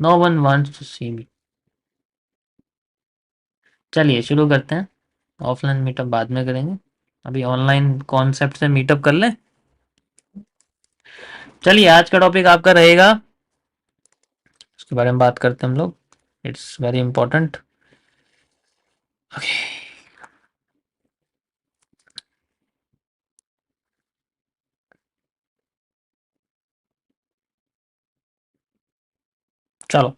No one wants to सी मी। चलिए शुरू करते हैं। ऑफलाइन मीटअप बाद में करेंगे, अभी ऑनलाइन कॉन्सेप्ट से मीटअप कर लें। चलिए आज का टॉपिक आपका रहेगा, उसके बारे में बात करते हैं हम लोग। It's very important. ओके, चलो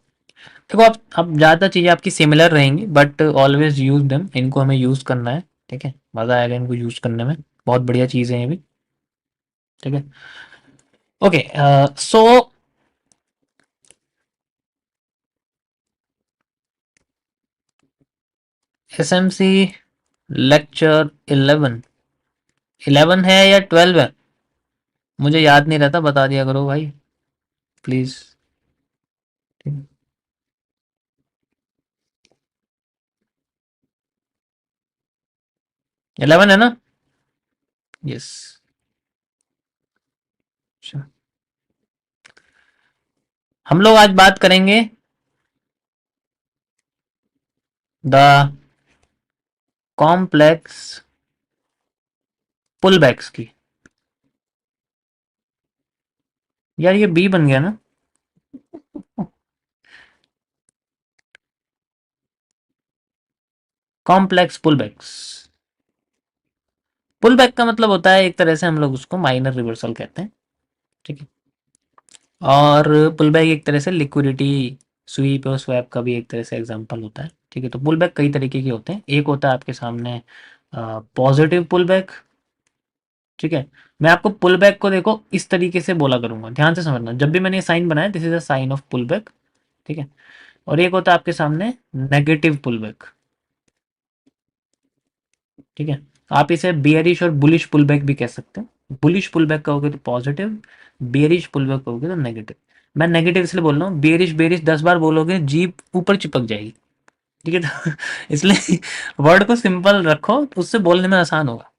देखो, आप अब ज़्यादा चीज़ें आपकी सिमिलर रहेंगी बट ऑलवेज यूज देम। इनको हमें यूज़ करना है, ठीक है, मज़ा आएगा इनको यूज़ करने में। बहुत बढ़िया चीज़ें हैं ये भी, ठीक है। ओके, सो एसएमसी लेक्चर 11, 11 है या 12 है? मुझे याद नहीं रहता, बता दिया करो भाई प्लीज़। 11 है ना? यस। हम लोग आज बात करेंगे द कॉम्प्लेक्स पुलबैक्स की। यार ये बी बन गया ना? कॉम्प्लेक्स पुलबैक्स। पुलबैक का मतलब होता है एक तरह से हम लोग उसको माइनर रिवर्सल कहते हैं, ठीक है। और पुलबैक एक तरह से लिक्विडिटी स्वीप और स्वैप का भी एक तरह से एग्जांपल होता है, ठीक है। तो पुलबैक कई तरीके के होते हैं। एक होता है आपके सामने पॉजिटिव पुलबैक, ठीक है। मैं आपको पुलबैक को देखो इस तरीके से बोला करूंगा, ध्यान से समझना। जब भी मैंने ये साइन बनाया, this is a sign of pullback, ठीक है। और एक होता है आपके सामने नेगेटिव पुलबैक, ठीक है। आप इसे बियरिश और बुलिश पुलबैक भी कह सकते हैं। बुलिश पुलबैक कहोगे तो पॉजिटिव, बियरिश पुलबैक कहोगे तो नेगेटिव। मैं नेगेटिव इसलिए बोल रहा हूँ, बियरिश बियरिश 10 बार बोलोगे जीभ ऊपर चिपक जाएगी, ठीक है। तो इसलिए वर्ड को सिंपल रखो तो उससे बोलने में आसान होगा,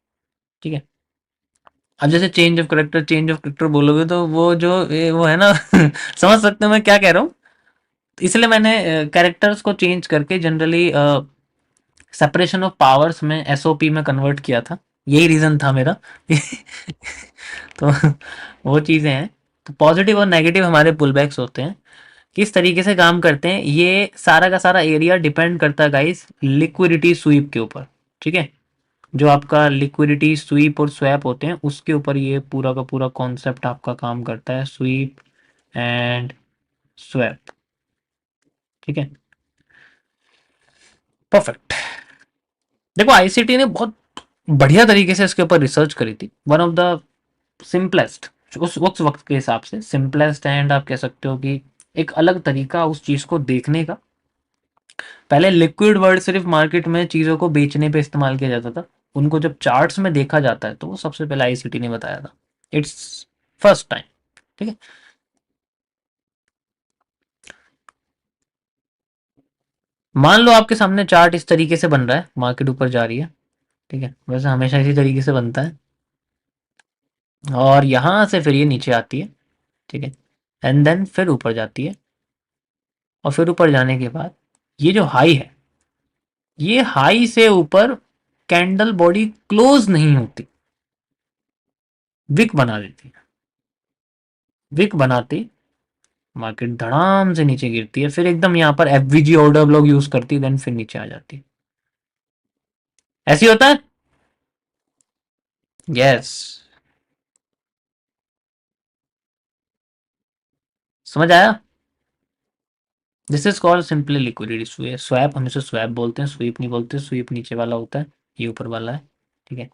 ठीक है। अब जैसे change of character, change of character बोलोगे तो वो जो वो है ना समझ सकते हो मैं क्या कह रहा हूँ। इसलिए मैंने कैरेक्टर्स को चेंज करके जनरली सेपरेशन ऑफ पावर्स में एसओपी में कन्वर्ट किया था। यही रीजन था मेरा तो वो चीजें हैं। तो पॉजिटिव और नेगेटिव हमारे पुलबैक्स होते हैं। किस तरीके से काम करते हैं, ये सारा का सारा एरिया डिपेंड करता है गाइस लिक्विडिटी स्वीप के ऊपर, ठीक है। जो आपका लिक्विडिटी स्वीप और स्वैप होते हैं उसके ऊपर ये पूरा का पूरा कॉन्सेप्ट आपका काम करता है, स्वीप एंड स्वैप, ठीक है। परफेक्ट। देखो आईसीटी ने बहुत बढ़िया तरीके से इसके ऊपर रिसर्च करी थी। वन ऑफ द सिंपलेस्ट, उस वक्त के हिसाब से सिंपलेस्ट, एंड आप कह सकते हो कि एक अलग तरीका उस चीज को देखने का। पहले लिक्विड वर्ड सिर्फ मार्केट में चीजों को बेचने पे इस्तेमाल किया जाता था। उनको जब चार्ट्स में देखा जाता है तो वो सबसे पहले आईसीटी ने बताया था। इट्स फर्स्ट टाइम, ठीक है। मान लो आपके सामने चार्ट इस तरीके से बन रहा है, मार्केट ऊपर जा रही है, ठीक है, वैसे हमेशा इसी तरीके से बनता है। और यहां से फिर ये नीचे आती है, ठीक है, एंड देन फिर ऊपर जाती है। और फिर ऊपर जाने के बाद ये जो हाई है, ये हाई से ऊपर कैंडल बॉडी क्लोज नहीं होती, विक बना देती है। विक बनाती मार्केट धड़ाम से नीचे गिरती है, फिर एकदम यहाँ पर एफवीजी ऑर्डर ब्लॉक यूज करती है, देन फिर नीचे आ जाती है। ऐसी होता है। यस, समझ आया। This is called simply liquidity swap. हम इसे स्वैप बोलते हैं, स्वीप नहीं बोलते। स्वीप नीचे वाला होता है, ये ऊपर वाला है, ठीक है।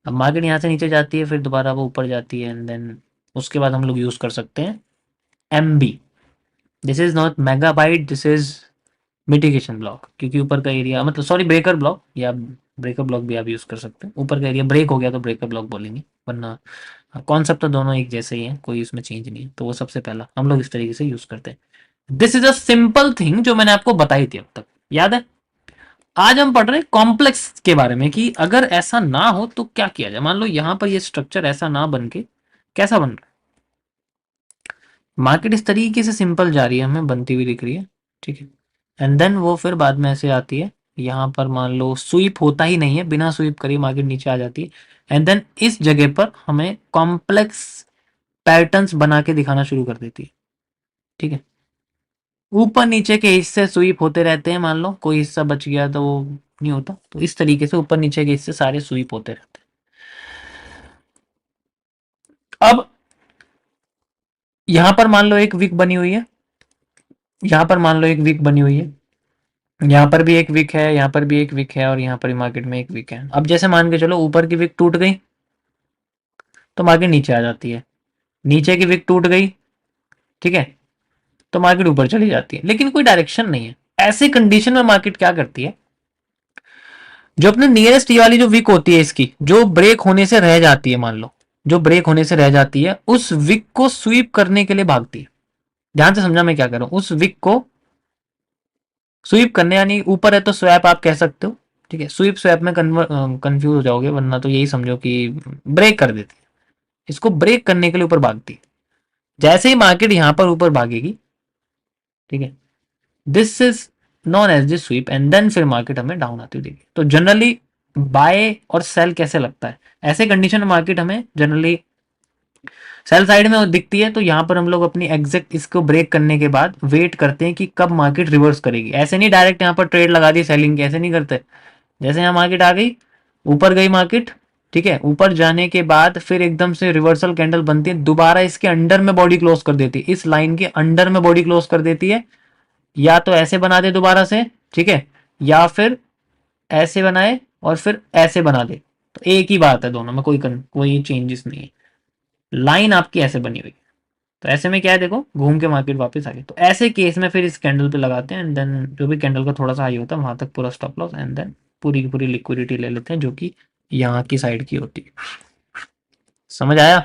अब मार्केट यहाँ से नीचे जाती है, फिर दोबारा वो ऊपर जाती है, एंड देन उसके बाद हम लोग यूज कर सकते हैं MB. This is not megabyte, this is mitigation block, क्योंकि ऊपर का एरिया मतलब सॉरी ब्रेकर ब्लॉक, या ब्रेकर ब्लॉक भी आप यूज कर सकते हैं। ऊपर का एरिया ब्रेक हो गया तो ब्रेकर ब्लॉक बोलेंगे, वरना कॉन्सेप्ट तो दोनों एक जैसे ही हैं, कोई इसमें चेंज नहीं है। तो वो सबसे पहला हम लोग इस तरीके से यूज करते हैं। This is a simple thing जो मैंने आपको बताई थी अब तक, याद है। आज हम पढ़ रहे हैं कॉम्प्लेक्स के बारे में कि अगर ऐसा ना हो तो क्या किया जाए। मान लो यहां पर ये स्ट्रक्चर ऐसा ना बन के कैसा बन रहा है। मार्केट इस तरीके से सिंपल जा रही है, हमें बनती हुई दिख रही है, ठीक है। एंड देन वो फिर बाद में ऐसे आती है, यहाँ पर मान लो स्वीप होता ही नहीं है, बिना स्वीप करे मार्केट नीचे आ जाती है। एंड देन इस जगह पर हमें कॉम्प्लेक्स पैटर्न्स बना के दिखाना शुरू कर देती है, ठीक है। ऊपर नीचे के हिस्से स्वीप होते रहते हैं, मान लो कोई हिस्सा बच गया तो वो नहीं होता, तो इस तरीके से ऊपर नीचे के हिस्से सारे स्वीप होते रहते हैं। अब यहां पर मान लो एक विक बनी हुई है, यहां पर मान लो एक विक बनी हुई है, यहाँ पर भी एक विक है, यहाँ पर भी एक विक है, और यहाँ पर भी मार्केट में एक विक है। अब जैसे मान के चलो ऊपर की विक टूट गई तो मार्केट नीचे आ जाती है, नीचे की विक टूट गई, ठीक है, तो मार्केट ऊपर चली जाती है, लेकिन कोई डायरेक्शन नहीं है। ऐसे कंडीशन में मार्केट क्या करती है, जो अपने नियरेस्ट ये वाली जो विक होती है इसकी जो ब्रेक होने से रह जाती है, मान लो जो ब्रेक होने से रह जाती है, उस विक को स्वीप करने के लिए भागती है। ध्यान से समझा मैं क्या कर रहा हूं, उस विक को स्वीप करने, यानी ऊपर है तो स्वैप आप कह सकते हो, ठीक है। स्वीप स्वैप में कंफ्यूज हो जाओगे, वरना तो यही समझो कि ब्रेक कर देती है, इसको ब्रेक करने के लिए ऊपर भागती है। जैसे ही मार्केट यहां पर ऊपर भागेगी, ठीक है, this is known as this sweep, and then फिर मार्केट हमें डाउन आती देगी। तो जनरली बाय और सेल कैसे लगता है, ऐसे कंडीशन में मार्केट हमें जनरली सेल साइड में दिखती है, तो यहां पर हम लोग अपनी एग्जैक्ट इसको ब्रेक करने के बाद वेट करते हैं कि कब मार्केट रिवर्स करेगी। ऐसे नहीं डायरेक्ट यहां पर ट्रेड लगा दी सेलिंग की, ऐसे नहीं करते। जैसे यहाँ मार्केट आ गई, ऊपर गई मार्केट, ठीक है, ऊपर जाने के बाद फिर एकदम से रिवर्सल कैंडल बनती है, दोबारा इसके अंडर में बॉडी क्लोज कर देती है, इस लाइन के अंडर में बॉडी क्लोज कर देती है, या तो ऐसे बना दे दोबारा से, ठीक है, या फिर ऐसे बनाए और फिर ऐसे बना दे, तो एक ही बात है, दोनों में कोई चेंजेस नहीं है। लाइन आपकी ऐसे बनी हुई है, तो ऐसे में क्या है, देखो घूम के मार्केट वापस आ गई। तो ऐसे केस में फिर इस कैंडल पे लगाते हैं, एंड देन जो भी कैंडल का थोड़ा सा हाई होता है वहां तक पूरा स्टॉप लॉस, एंड देन पूरी की पूरी लिक्विडिटी ले लेते हैं, जो कि यहाँ की साइड की होती है। समझ आया?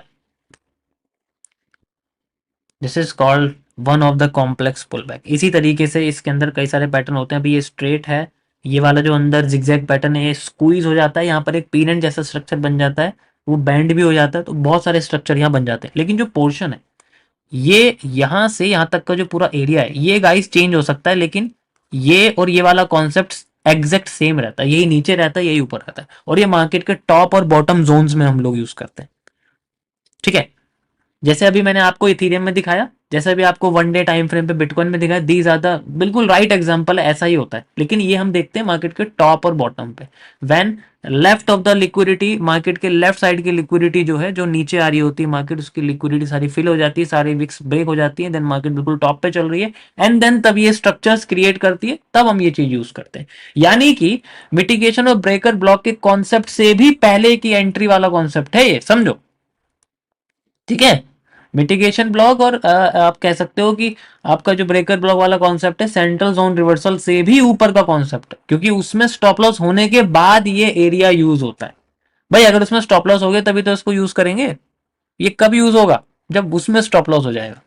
This is called one of the complex pull back. इसी तरीके से इसके अंदर कई सारे पैटर्न होते हैं। अभी ये स्ट्रेट है, ये वाला जो अंदर जिगजैग पैटर्न है ये स्क्वीज हो जाता है, यहाँ पर एक पीनट जैसा स्ट्रक्चर बन जाता है, वो बैंड भी हो जाता है, तो बहुत सारे स्ट्रक्चर यहाँ बन जाते हैं। लेकिन जो पोर्शन है ये यहाँ से यहाँ तक का जो पूरा एरिया है ये गाइस चेंज हो सकता है, लेकिन ये और ये वाला कॉन्सेप्ट एग्जैक्ट सेम रहता है, यही नीचे रहता है यही ऊपर रहता है, और ये मार्केट के टॉप और बॉटम जोन्स में हम लोग यूज करते हैं, ठीक है। जैसे अभी मैंने आपको इथीरियम में दिखाया, जैसे अभी आपको वन डे टाइम फ्रेम पे बिटकॉइन में दिखाया, दी ज्यादा बिल्कुल राइट एग्जांपल है, ऐसा ही होता है। लेकिन ये हम देखते हैं मार्केट के टॉप और बॉटम पे, when left of the liquidity, market के लेफ्ट साइड की लिक्विडिटी जो है जो नीचे आ रही होती है मार्केट, उसकी लिक्विडिटी सारी फिल हो जाती है, सारी विक्स ब्रेक हो जाती है, देन मार्केट बिल्कुल टॉप पे चल रही है, एंड देन तब ये स्ट्रक्चर्स क्रिएट करती है, तब हम ये चीज यूज करते हैं। यानी कि मिटिगेशन और ब्रेकर ब्लॉक के कॉन्सेप्ट से भी पहले की एंट्री वाला कॉन्सेप्ट है ये, समझो, ठीक है। मिटिगेशन ब्लॉक और आप कह सकते हो कि आपका जो ब्रेकर ब्लॉक वाला कॉन्सेप्ट है सेंट्रल जोन रिवर्सल से भी ऊपर का कॉन्सेप्ट है, क्योंकि उसमें स्टॉप लॉस होने के बाद ये एरिया यूज होता है। भाई अगर उसमें स्टॉप लॉस हो गया तभी तो इसको यूज करेंगे, ये कब यूज होगा, जब उसमें स्टॉप लॉस हो जाएगा।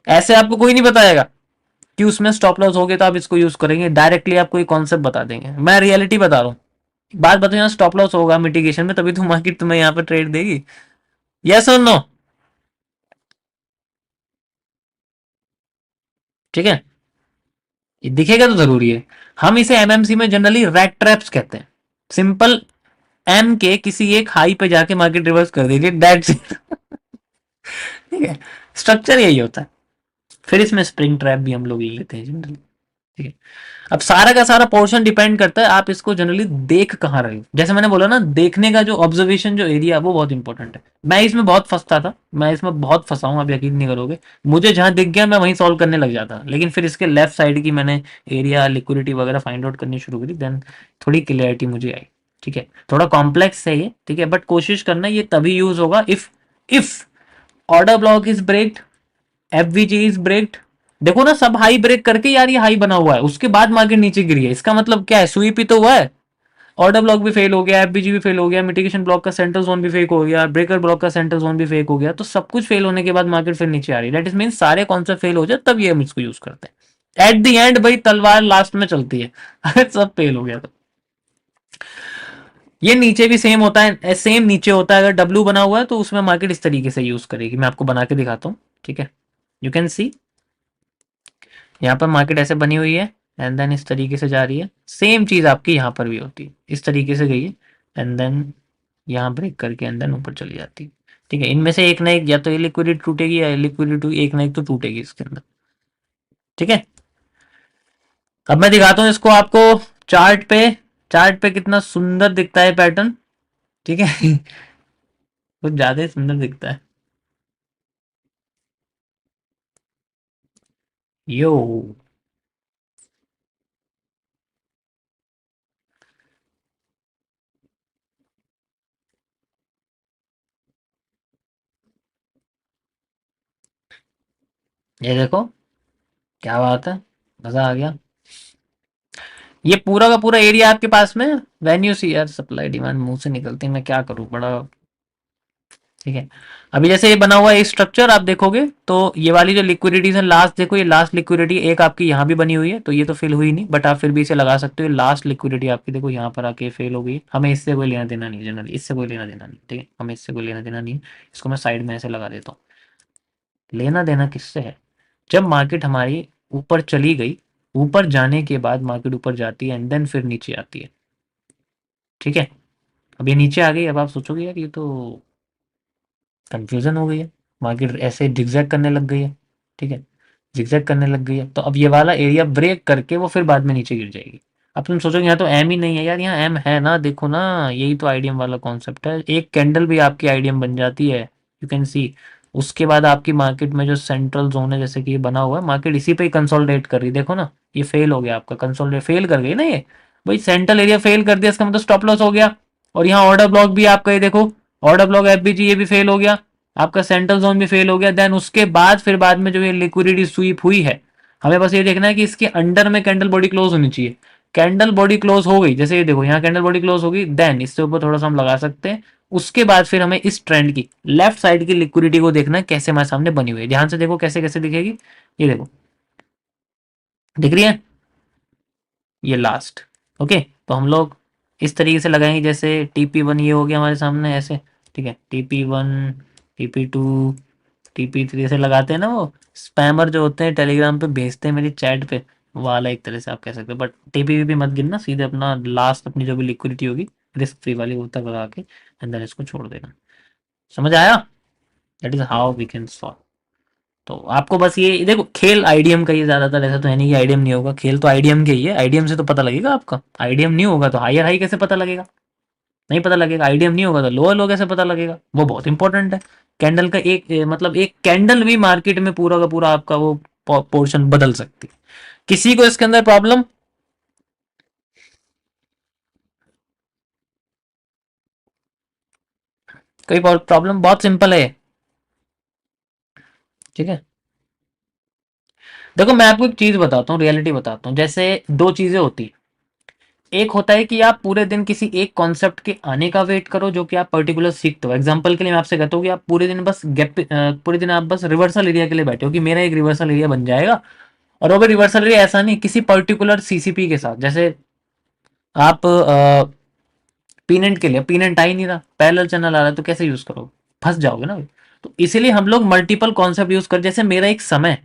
ऐसे आपको कोई नहीं बताएगा कि उसमें स्टॉप लॉस हो गया तो आप इसको यूज करेंगे, डायरेक्टली आपको एक कॉन्सेप्ट बता देंगे। मैं रियलिटी बता रहा हूँ, बात बताओ, यहाँ स्टॉप लॉस होगा मिटिगेशन में तभी तो मार्केट तुम्हें यहाँ पर ट्रेड देगी। यस और नो? ठीक है, ये दिखेगा तो जरूरी है। हम इसे एमएमसी में जनरली रैट ट्रैप्स कहते हैं। सिंपल, एम के किसी एक हाई पे जाके मार्केट रिवर्स कर दीजिए, दैट्स इट। ठीक है, स्ट्रक्चर यही होता है। फिर इसमें स्प्रिंग ट्रैप भी हम लोग ले लेते हैं जनरली, ठीक है। अब सारा का सारा पोर्शन डिपेंड करता है आप इसको जनरली देख कहाँ रहे हो। जैसे मैंने बोला ना, देखने का जो ऑब्जर्वेशन जो एरिया वो बहुत इंपॉर्टेंट है। मैं इसमें बहुत फंसता था, मैं इसमें बहुत फंसा हूँ, आप यकीन नहीं करोगे। मुझे जहां दिख गया मैं वहीं सॉल्व करने लग जाता, लेकिन फिर इसके लेफ्ट साइड की मैंने एरिया लिक्विडिटी वगैरह फाइंड आउट करनी शुरू करी, देन थोड़ी क्लियरिटी मुझे आई, ठीक है। थोड़ा कॉम्प्लेक्स है ये, ठीक है, बट कोशिश करना ये तभी यूज होगा if order block is breaked, FVG is breaked. देखो ना, सब हाई ब्रेक करके यार ये हाई बना हुआ है, उसके बाद मार्केट नीचे गिरी है, इसका मतलब क्या है, स्वीप ही तो हुआ है। ऑर्डर ब्लॉक भी फेल हो गया, एफबीजी भी फेल हो गया, मिटिगेशन ब्लॉक का सेंटर जोन भी फेक हो गया, ब्रेकर ब्लॉक का सेंटर जोन भी फेक हो गया, तो सब कुछ फेल होने के बाद मार्केट फिर नीचे आ रही है। दैट इज मीन सारे कॉन्सेप्ट फेल हो जाए तब ये हम इसको यूज करते हैं। एट द एंड भाई तलवार लास्ट में चलती है। अगर सब फेल हो गया तो ये नीचे भी सेम होता है, सेम नीचे होता है। अगर डब्ल्यू बना हुआ है तो उसमें मार्केट इस तरीके से यूज करेगी, मैं आपको बना के दिखाता हूँ। ठीक है, यू कैन सी यहाँ पर मार्केट ऐसे बनी हुई है एंड देन इस तरीके से जा रही है। सेम चीज आपकी यहाँ पर भी होती है, इस तरीके से गई है एंड देन यहाँ ब्रेक करके एंड देन ऊपर चली जाती है। ठीक है, इनमें से एक ना एक या तो ये लिक्विडिटी टूटेगी या लिक्विडिटी एक ना एक तो टूटेगी इसके अंदर। ठीक है, अब मैं दिखाता हूँ इसको आपको चार्ट पे। चार्ट पे कितना सुंदर दिखता है पैटर्न। ठीक है कुछ ज्यादा ही सुंदर दिखता है। यो, ये देखो, क्या बात है, मजा आ गया। ये पूरा का पूरा एरिया आपके पास में। व्हेन यू सी, यार सप्लाई डिमांड मुंह से निकलती है, मैं क्या करूं बड़ा। ठीक है, अभी जैसे ये बना हुआ है स्ट्रक्चर आप देखोगे तो ये वाली जो लिक्विडिटीज है लास्ट, देखो ये लास्ट लिक्विडिटी एक आपकी यहाँ भी बनी हुई है, तो ये तो फिल हुई नहीं बट आप फिर भी इसे लगा सकते हो। लास्ट लिक्विडिटी आपकी देखो यहाँ पर आके फेल हो गई। हमें इससे कोई लेना देना नहीं, जनरली इससे कोई लेना देना नहीं। ठीक है, हमें इससे कोई लेना देना नहीं है। इसको मैं साइड में ऐसे लगा देता हूँ। लेना देना किससे है, जब मार्केट हमारी ऊपर चली गई, ऊपर जाने के बाद मार्केट ऊपर जाती है एंड देन फिर नीचे आती है। ठीक है, अब ये नीचे आ गई, अब आप सोचोगे यार ये तो कंफ्यूजन हो गई है, मार्केट ऐसे जिगजैग करने लग गई है। ठीक है, जिगजैग करने लग गई है, तो अब ये वाला एरिया ब्रेक करके वो फिर बाद में नीचे गिर जाएगी। अब तुम सोचोगे यहाँ तो एम ही नहीं है, यार यहाँ एम है ना, देखो ना, यही तो आईडीएम वाला कॉन्सेप्ट है। एक कैंडल भी आपकी आईडीएम बन जाती है, यू कैन सी। उसके बाद आपकी मार्केट में जो सेंट्रल जोन है जैसे कि ये बना हुआ है, मार्केट इसी पे ही कंसोलिडेट कर रही है। देखो ना, ये फेल हो गया आपका, कंसोलिडेट फेल कर गई ना ये। भाई सेंट्रल एरिया फेल कर दिया, इसका मतलब स्टॉप लॉस हो गया। और यहाँ ऑर्डर ब्लॉक भी आपका, ये देखो ऑर्डर ब्लॉक एफबीजी ये भी फेल हो गया, आपका सेंट्रल जोन भी फेल हो गया। देन उसके बाद फिर बाद में जो ये लिक्विडिटी स्वीप हुई है, हमें बस ये देखना है कि इसके अंडर में कैंडल बॉडी क्लोज होनी चाहिए। कैंडल बॉडी क्लोज हो गई, जैसे ये देखो यहाँ कैंडल बॉडी क्लोज होगी, देन इससे ऊपर थोड़ा सा हम लगा सकते हैं। उसके बाद फिर हमें इस ट्रेंड की लेफ्ट साइड की लिक्विडिटी को देखना है कैसे हमारे सामने बनी हुई है। ध्यान से देखो कैसे कैसे दिखेगी, ये देखो दिख रही है, ये लास्ट। ओके, तो हम लोग इस तरीके से लगाएंगे, जैसे TP1 ये हो गया हमारे सामने ऐसे। ठीक है, TP1, TP2, TP3 से लगाते हैं ना, वो स्पैमर जो होते हैं टेलीग्राम पे भेजते हैं मेरी चैट पे, वो वाला एक तरह से आप कह सकते हो। बट TP भी मत गिनना, सीधे अपना लास्ट अपनी जो भी लिक्विडिटी होगी रिस्क फ्री वाली वो तक लगा के अंदर इसको छोड़ देना। समझ आया? That is how we can solve. तो आपको बस ये देखो, खेल आईडीएम का, ये ज्यादातर ऐसा तो है नहीं कि आईडीएम नहीं होगा, खेल तो आईडीएम के ही है। आईडीएम से तो पता लगेगा आपका, आईडीएम नहीं होगा तो हायर हाई कैसे पता लगेगा, नहीं पता लगेगा। आईडीएम नहीं होगा तो लोअर लो कैसे पता लगेगा, वो बहुत इंपॉर्टेंट है। कैंडल का एक मतलब एक कैंडल भी मार्केट में पूरा का पूरा आपका वो पोर्शन बदल सकती है। किसी को इसके अंदर प्रॉब्लम? कोई प्रॉब्लम? बहुत सिंपल है। ठीक है, देखो मैं आपको एक चीज बताता हूँ, रियलिटी बताता हूँ। जैसे दो चीजें होती है, एक होता है कि आप पूरे दिन किसी एक कॉन्सेप्ट के आने का वेट करो जो कि आप पर्टिकुलर सीखते हो। एग्जांपल के लिए मैं आपसे कहता हूँ कि आप पूरे दिन बस पूरे दिन आप बस रिवर्सल एरिया के लिए बैठे हो कि मेरा एक रिवर्सल एरिया बन जाएगा। और वो भी रिवर्सल एरिया ऐसा नहीं, किसी पर्टिकुलर सीसीपी के साथ। जैसे आप पीनेंट के लिए, पीनेंट आ ही नहीं रहा, पैरेलल चैनल आ रहा है, तो कैसे यूज करोगे, फंस जाओगे ना। तो इसीलिए हम लोग मल्टीपल कॉन्सेप्ट यूज कर, जैसे मेरा एक समय,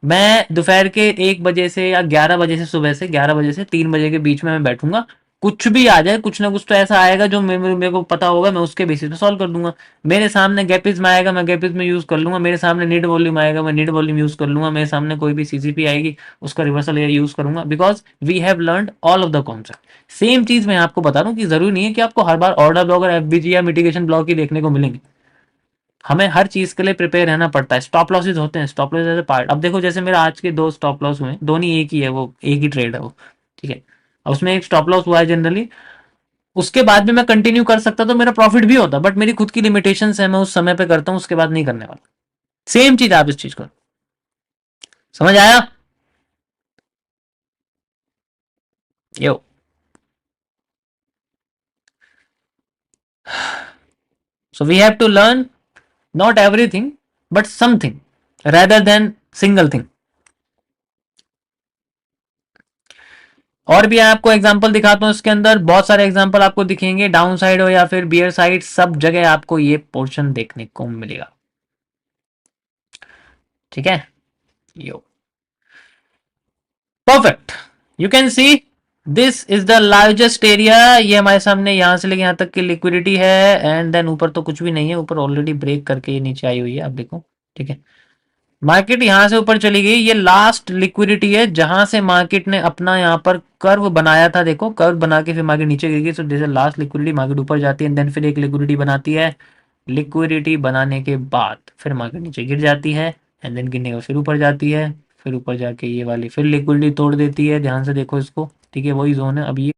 मैं दोपहर के 1 बजे से या 11 बजे से, सुबह से 11 बजे से 3 बजे के बीच में मैं बैठूंगा। कुछ भी आ जाए, कुछ ना कुछ तो ऐसा आएगा जो मेरे को पता होगा, मैं उसके बेसिस पे सॉल्व कर दूंगा। मेरे सामने गैपिस में आएगा, मैं गैपिस में यूज कर लूंगा। मेरे सामने नीड वॉल्यूम आएगा, मैं नीड वॉल्यूम यूज कर लूंगा। मेरे सामने कोई भी सीसीपी आएगी, उसका रिवर्सल एरिया यूज करूंगा, because we have learn all of the concept. Same चीज मैं आपको बता रहा हूँ कि जरूरी नहीं है कि आपको हर बार ऑर्डर ब्लॉक और एफबीजी या मिटिगेशन ब्लॉक ही देखने को मिलेंगे। हमें हर चीज के लिए प्रिपेयर रहना पड़ता है। स्टॉप लॉसेस होते हैं, stop loss as a part. अब देखो जैसे मेरा आज के 2 स्टॉप लॉस हुए, दोनों एक ही है, वो एक ही ट्रेड है वो। ठीक है, अब उसमें एक स्टॉप लॉस हुआ है जनरली, उसके बाद भी मैं कंटिन्यू कर सकता तो मेरा प्रॉफिट भी होता, बट मेरी खुद की लिमिटेशन है, मैं उस समय पे करता हूँ, उसके बाद नहीं करने वाला। सेम चीज आप इस चीज को, समझ आया? Yo, so we have to learn not everything but something rather than single thing. और भी आपको एग्जांपल दिखाता हूं, इसके अंदर बहुत सारे एग्जांपल आपको दिखेंगे, डाउन साइड हो या फिर बियर साइड, सब जगह आपको ये पोर्शन देखने को मिलेगा। ठीक है, yo perfect. You can see this is the largest area. ये हमारे सामने यहाँ से लेके यहाँ तक की लिक्विडिटी है। एंड देन ऊपर तो कुछ भी नहीं है, ऊपर ऑलरेडी ब्रेक करके ये नीचे आई हुई है, आप देखो। ठीक है, मार्केट यहां से ऊपर चली गई, ये लास्ट लिक्विडिटी है जहां से मार्केट ने अपना यहाँ पर कर्व बनाया था। देखो कर्व बना के फिर मार्केट नीचे गिर गई। So this last liquidity, market ऊपर जाती है देन फिर एक लिक्विडिटी बनाती है। लिक्विडिटी बनाने के बाद फिर मार्केट नीचे गिर जाती है एंड देन गिरने के बाद फिर ऊपर जाती है। फिर ऊपर जाके ये वाली फिर लिक्विडिटी तोड़ देती है। ध्यान से देखो इसको, ठीक है, वही जोन है। अब ये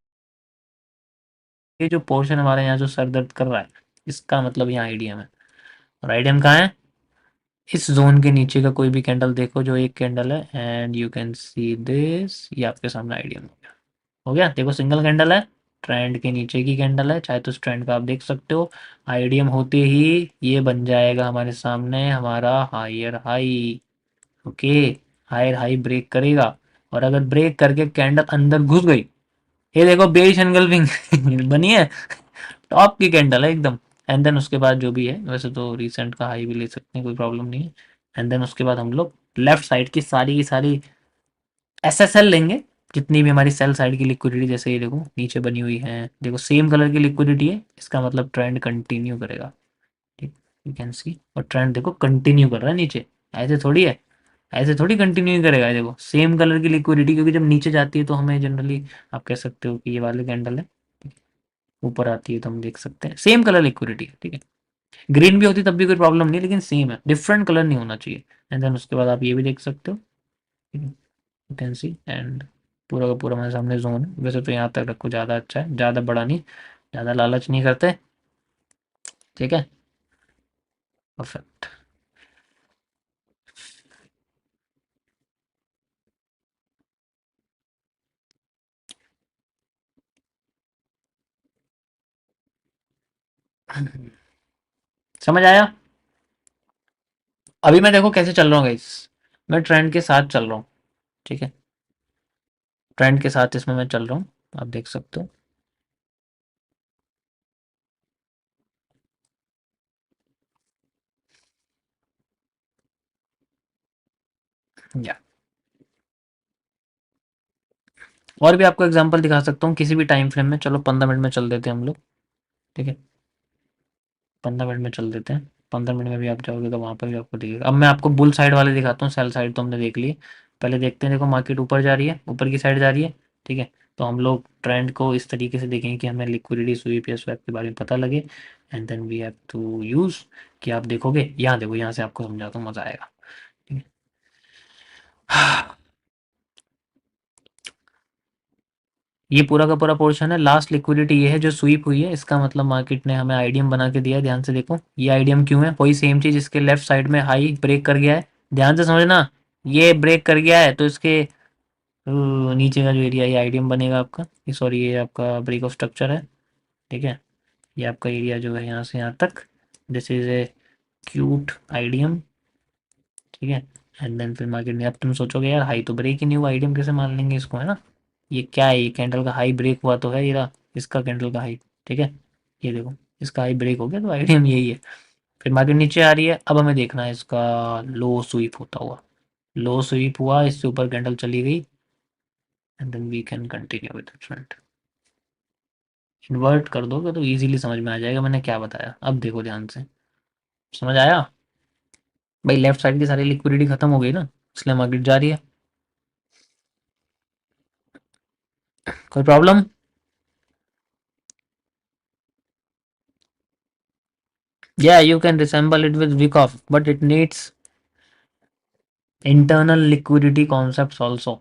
जो पोर्शन हमारे यहाँ जो सर दर्द कर रहा है, इसका मतलब यहाँ आईडीएम है। और आईडीएम कहाँ है? इस जोन के नीचे का कोई भी कैंडल देखो, जो एक कैंडल है, and you can see this, ये आपके सामने आईडीएम हो गया। हो गया, देखो सिंगल कैंडल है, ट्रेंड के नीचे की कैंडल है, चाहे तो इस ट्रेंड का आप देख सकते हो। आईडीएम होते ही ये बन जाएगा हमारे सामने हमारा higher high. Okay, higher high break करेगा, और अगर ब्रेक करके कैंडल अंदर घुस गई, ये देखो बेरिश एनगल्फिंग बनी है, टॉप की कैंडल है एकदम। एंड देन उसके बाद जो भी है, वैसे तो रिसेंट का हाई भी ले सकते हैं, कोई प्रॉब्लम नहीं है। एंड देन उसके बाद हम लोग लेफ्ट साइड की सारी एसएसएल लेंगे, जितनी भी हमारी सेल साइड की लिक्विडिटी, जैसे ये देखो नीचे बनी हुई है, देखो सेम कलर की लिक्विडिटी है, इसका मतलब ट्रेंड कंटिन्यू करेगा। ठीक, यू कैन सी, और ट्रेंड देखो कंटिन्यू कर रहा है नीचे। ऐसे थोड़ी है, ऐसे थोड़ी कंटिन्यू करेगा। ये देखो सेम कलर की लिक्विडिटी, क्योंकि जब नीचे जाती है तो हमें जनरली आप कह सकते हो कि ये वाले कैंडल है, ऊपर आती है तो हम देख सकते हैं सेम कलर लिक्विडिटी है। ठीक है, ग्रीन भी होती तब भी कोई प्रॉब्लम नहीं है, लेकिन सेम है, डिफरेंट कलर नहीं होना चाहिए। एंड देन उसके बाद आप ये भी देख सकते हो, यू कैन सी, एंड पूरा का पूरा हमारे सामने जोन है। वैसे तो यहाँ तक रखो, ज़्यादा अच्छा है, ज़्यादा बड़ा नहीं, ज़्यादा लालच नहीं करते। ठीक है, परफेक्ट। समझ आया? अभी मैं देखो कैसे चल रहा हूँ गाइस, मैं ट्रेंड के साथ चल रहा हूँ। ठीक है, ट्रेंड के साथ इसमें मैं चल रहा हूँ, आप देख सकते हो। या और भी आपको एग्जांपल दिखा सकता हूँ किसी भी टाइम फ्रेम में। चलो 15 मिनट में चल देते हैं हम लोग। ठीक है, 15 मिनट में चल देते हैं। 15 मिनट में भी आप जाओगे तो वहाँ पर भी आपको दिखेगा। अब मैं आपको बुल साइड वाले दिखाता हूँ, सेल साइड तो हमने देख ली। पहले देखते हैं, देखो मार्केट ऊपर जा रही है, ऊपर की साइड जा रही है। ठीक है, तो हम लोग ट्रेंड को इस तरीके से देखेंगे कि हमें लिक्विडिटी स्वीप या स्वैप के बारे में पता लगे। And then we have to use, कि आप देखोगे यहाँ, देखो यहाँ से आपको समझाता हूँ, मजा आएगा। ठीक है, ये पूरा का पूरा पोर्शन है, लास्ट लिक्विडिटी ये है जो स्वीप हुई है। इसका मतलब मार्केट ने हमें आईडीएम बना के दिया है। ध्यान से देखो, ये आईडीएम क्यों है, वही सेम चीज, इसके लेफ्ट साइड में हाई ब्रेक कर गया है। ध्यान से समझना, ये ब्रेक कर गया है तो इसके नीचे का जो एरिया, ये आईडीएम बनेगा आपका, ये सॉरी ये आपका ब्रेक ऑफ स्ट्रक्चर है। ठीक है, ये आपका एरिया जो है यहाँ से यहाँ तक, this is a cute IDM. ठीक है, एंड देन फिर मार्केट में, अब तुम सोचोगे यार हाई तो ब्रेक ही नहीं हुआ, आईडीएम कैसे मान लेंगे इसको, है ना? ये क्या है, ये कैंडल का हाई ब्रेक हुआ तो है, ये रहा इसका कैंडल का हाई। ठीक है, ये देखो इसका हाई ब्रेक हो गया, तो आईडीएम यही है। फिर मार्केट नीचे आ रही है, अब हमें देखना है इसका लो स्वीप होता हुआ। लो स्वीप हुआ, इससे ऊपर कैंडल चली गई, and then we can continue with the trend. Invert कर दोगे तो इजीली समझ में आ जाएगा मैंने क्या बताया। अब देखो ध्यान से, समझ आया? भाई लेफ्ट साइड की सारी लिक्विडिटी खत्म हो गई ना, इसलिए मार्केट जा रही है। कोई problem? Yeah, you can resemble it with Wyckoff, but it needs internal liquidity concepts also.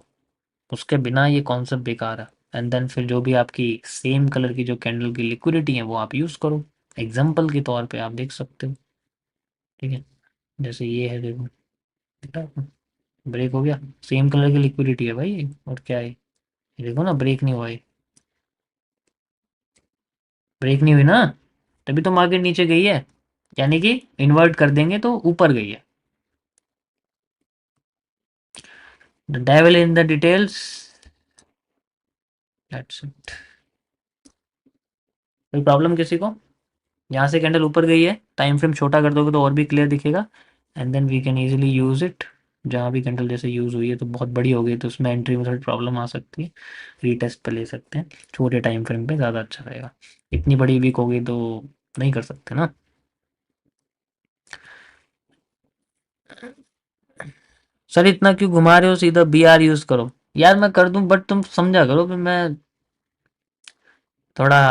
उसके बिना ये कॉन्सेप्ट बेकार है। एंड देन फिर जो भी आपकी सेम कलर की जो कैंडल की लिक्विडिटी है वो आप यूज करो, एग्जाम्पल के तौर पे आप देख सकते हो। ठीक है, जैसे ये है, देखो ब्रेक हो गया, सेम कलर की लिक्विडिटी है भाई, और क्या है, ये देखो ना ब्रेक नहीं हुआ है, ब्रेक नहीं हुई ना, तभी तो मार्केट नीचे गई है। यानी कि इन्वर्ट कर देंगे तो ऊपर गई है। The devil in the details, that's it. कोई प्रॉब्लम किसी को? यहाँ से कैंडल ऊपर गई है, टाइम फ्रेम छोटा कर दोगे तो और भी क्लियर दिखेगा, and then we can easily use it. जहाँ भी कंट्रोल जैसे यूज़ हुई है तो बहुत बड़ी हो गई, तो उसमें एंट्री में थोड़ी प्रॉब्लम आ सकती है। रीटेस्ट पे ले सकते हैं, छोटे टाइम फ्रेम पे ज़्यादा अच्छा रहेगा। इतनी बड़ी वीक हो गई तो नहीं कर सकते ना। सर इतना क्यों घुमा रहे हो, सीधा बी आर यूज़ करो। यार मैं कर दूं, बट तुम समझा करो कि मैं थोड़ा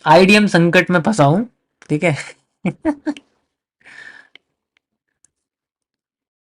आईडीएम संकट में फंसा हूँ, ठीक है।